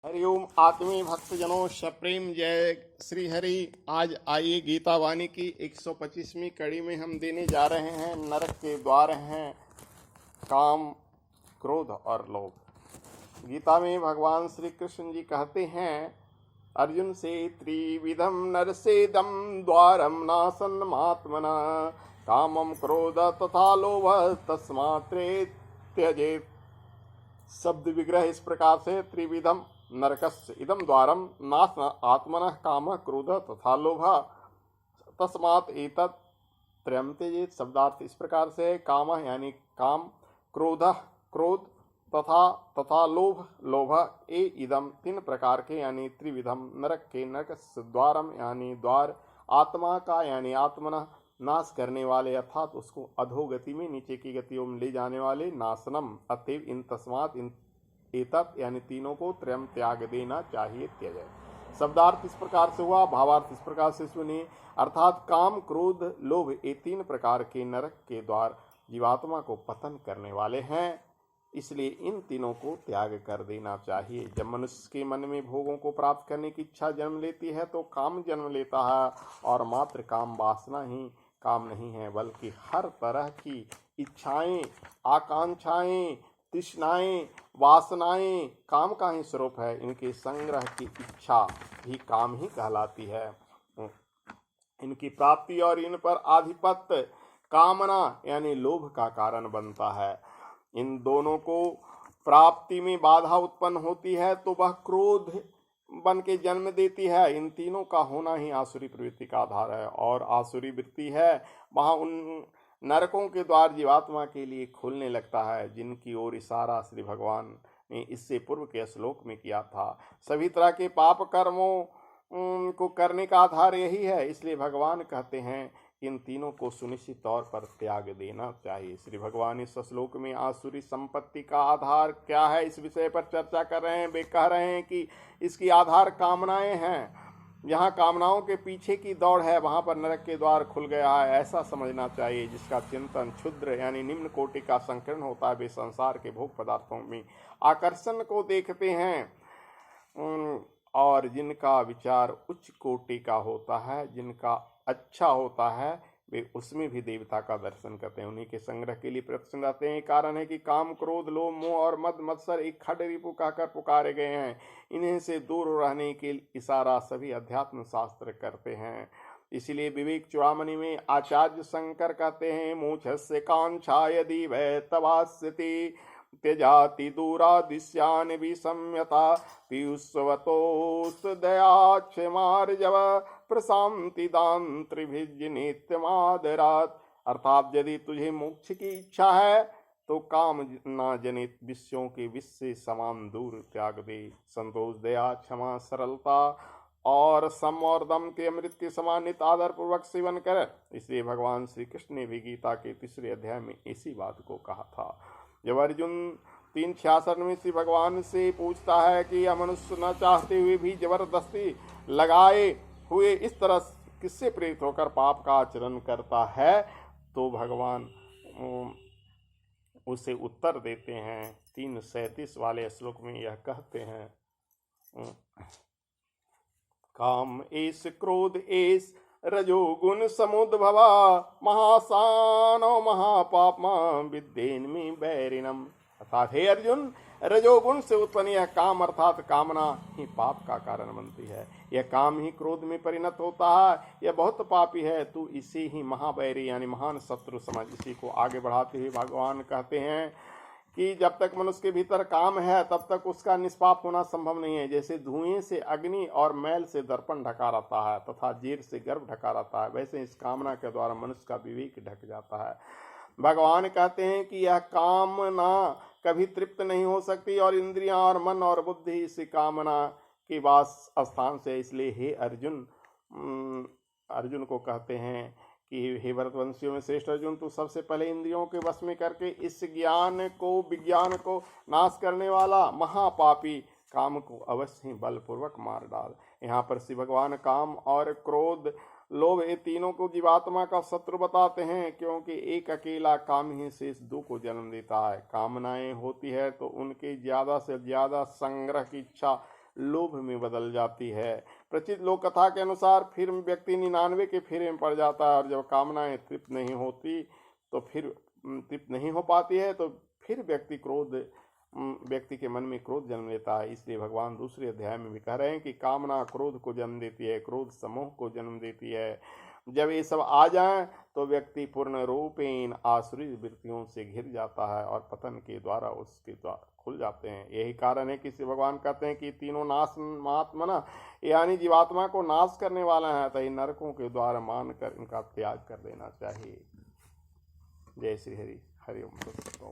हरिओम आत्मीय भक्तजनों, सप्रेम जय श्री हरि। आज आइए गीता वाणी की 125वीं कड़ी में हम देने जा रहे हैं। नरक के द्वार हैं काम, क्रोध और लोभ। गीता में भगवान श्री कृष्ण जी कहते हैं अर्जुन से, त्रिविधम नरसेदम द्वारम नासन्नमात्मना कामम क्रोध तथा लोभ तस्मात्रे त्यजेत। शब्द विग्रह इस प्रकार से, त्रिविधम नरकस्य इदम द्वारम नाश आत्मनः काम क्रोध तथा लोभ तस्मात् एतत् त्रयम् त्यजेत। शब्दार्थ इस प्रकार से, काम यानी काम, क्रोध क्रोध, तथा लोभ ए इदम तीन प्रकार के यानी त्रिविधम नरक के, नरकस्य द्वारम यानी द्वार, आत्मा का यानी आत्मनः नाश करने वाले अर्थात उसको अधोगति में, नीचे की गतियों में ले जाने वाले, नाशनम अतएव इन तस्मात् इन एतत् यानी तीनों को त्रयम् त्याग देना चाहिए, त्यज। शब्दार्थ इस प्रकार से हुआ, भावार्थ इस प्रकार से सुनिए। अर्थात काम क्रोध लोभ ये तीन प्रकार के नरक के द्वार जीवात्मा को पतन करने वाले हैं, इसलिए इन तीनों को त्याग कर देना चाहिए। जब मनुष्य के मन में भोगों को प्राप्त करने की इच्छा जन्म लेती है तो काम जन्म लेता है, और मात्र काम वासना ही काम नहीं है, बल्कि हर तरह की इच्छाएं, आकांक्षाएं, तृष्णाएं, वासनाएं काम का ही स्वरूप है। इनके संग्रह की इच्छा भी काम ही कहलाती है। इनकी प्राप्ति और इन पर आधिपत्य कामना यानी लोभ का कारण बनता है। इन दोनों को प्राप्ति में बाधा उत्पन्न होती है तो वह क्रोध बन के जन्म देती है। इन तीनों का होना ही आसुरी प्रवृत्ति का आधार है, और आसुरी वृत्ति है वहां उन नरकों के द्वार जीवात्मा के लिए खुलने लगता है, जिनकी ओर इशारा श्री भगवान ने इससे पूर्व के श्लोक में किया था। सभी तरह के पाप कर्मों को करने का आधार यही है, इसलिए भगवान कहते हैं इन तीनों को सुनिश्चित तौर पर त्याग देना चाहिए। श्री भगवान इस श्लोक में आसुरी संपत्ति का आधार क्या है इस विषय पर चर्चा कर रहे हैं। वे कह रहे हैं कि इसकी आधार कामनाएं हैं। जहाँ कामनाओं के पीछे की दौड़ है वहाँ पर नरक के द्वार खुल गया है, ऐसा समझना चाहिए। जिसका चिंतन क्षुद्र यानी निम्न कोटि का संकीर्ण होता है, वे संसार के भोग पदार्थों में आकर्षण को देखते हैं, और जिनका विचार उच्च कोटि का होता है, जिनका अच्छा होता है, वे उसमें भी देवता का दर्शन करते हैं, उन्हीं के संग्रह के लिए प्रसन्न रहते हैं। कारण है कि काम क्रोध लोभ मोह और मद मत्सर एक खड रिपु कहकर पुकारे गए हैं। इन्हीं से दूर रहने के इशारा सभी अध्यात्म शास्त्र करते हैं। इसलिए विवेक चूड़ामणि में आचार्य शंकर कहते हैं, मोक्षस्य कांक्षा यदि वै तवास्यति त्यजाति दूरादिश्यान विसम्यता पीयूषवतोष दया क्षमार्जव प्रशांति दान त्रिभिज नित्यमादरात। अर्थात यदि तुझे मोक्ष की इच्छा है तो काम ना जनित विषयों के विष से समान दूर त्याग दे। संतोष, दया, क्षमा, सरलता और सम और दम के अमृत के समान नित आदर पूर्वक सेवन कर। इसलिए भगवान श्री कृष्ण ने भी गीता के 3 अध्याय में इसी बात को कहा था। जब अर्जुन 3:66 में श्री भगवान से पूछता है कि यह मनुष्य न चाहते हुए भी जबरदस्ती लगाए हुए इस तरह किससे प्रेरित होकर पाप का आचरण करता है, तो भगवान उसे उत्तर देते हैं। 3:37 वाले श्लोक में यह कहते हैं, काम एष क्रोध एष रजोगुण समुद्भवा महासानो महापापमा विद्येन्मि बैरिणम। अर्थात हे अर्जुन, रजोगुण से उत्पन्न यह काम अर्थात कामना ही पाप का कारण बनती है। यह काम ही क्रोध में परिणत होता है। यह बहुत पापी है, तू इसी ही महाबैरी यानी महान शत्रु समझ। इसी को आगे बढ़ाते हुए भगवान कहते हैं कि जब तक मनुष्य के भीतर काम है तब तक उसका निष्पाप होना संभव नहीं है। जैसे धुएं से अग्नि और मैल से दर्पण ढका रहता है तथा जीर से गर्भ ढका रहता है, वैसे इस कामना के द्वारा मनुष्य का विवेक ढक जाता है। भगवान कहते हैं कि यह कामना कभी तृप्त नहीं हो सकती, और इंद्रियां और मन और बुद्धि इस कामना के वास स्थान से। इसलिए हे अर्जुन को कहते हैं कि हे भरतवंशियों में श्रेष्ठ अर्जुन, तू सबसे पहले इंद्रियों के वश में करके इस विज्ञान को नाश करने वाला महापापी काम को अवश्य ही बलपूर्वक मार डाल। यहाँ पर श्री भगवान काम और क्रोध लोभ ये तीनों को जीवात्मा का शत्रु बताते हैं, क्योंकि एक अकेला काम ही शेष दो को जन्म देता है। कामनाएं होती है तो उनके ज्यादा से ज्यादा संग्रह की इच्छा लोभ में बदल जाती है। प्रचलित लोक कथा के अनुसार फिर व्यक्ति 99 के फेरे में पड़ जाता है, और जब कामनाएं तृप्त नहीं होती तो फिर तृप्त नहीं हो पाती है तो फिर व्यक्ति के मन में क्रोध जन्म लेता है। इसलिए भगवान दूसरे अध्याय में भी कह रहे हैं कि कामना क्रोध को जन्म देती है, क्रोध समोह को जन्म देती है। जब ये सब आ जाए तो व्यक्ति पूर्ण रूपेण आसुरी वृत्तियों से घिर जाता है और पतन के द्वारा उसके द्वार खुल जाते हैं। यही कारण है कि भगवान कहते हैं कि तीनों नाशमात्मना, यानी जीवात्मा को नाश करने वाला है, तो नरकों के द्वार मानकर इनका त्याग कर देना चाहिए। जय श्री हरि। हरि ओम।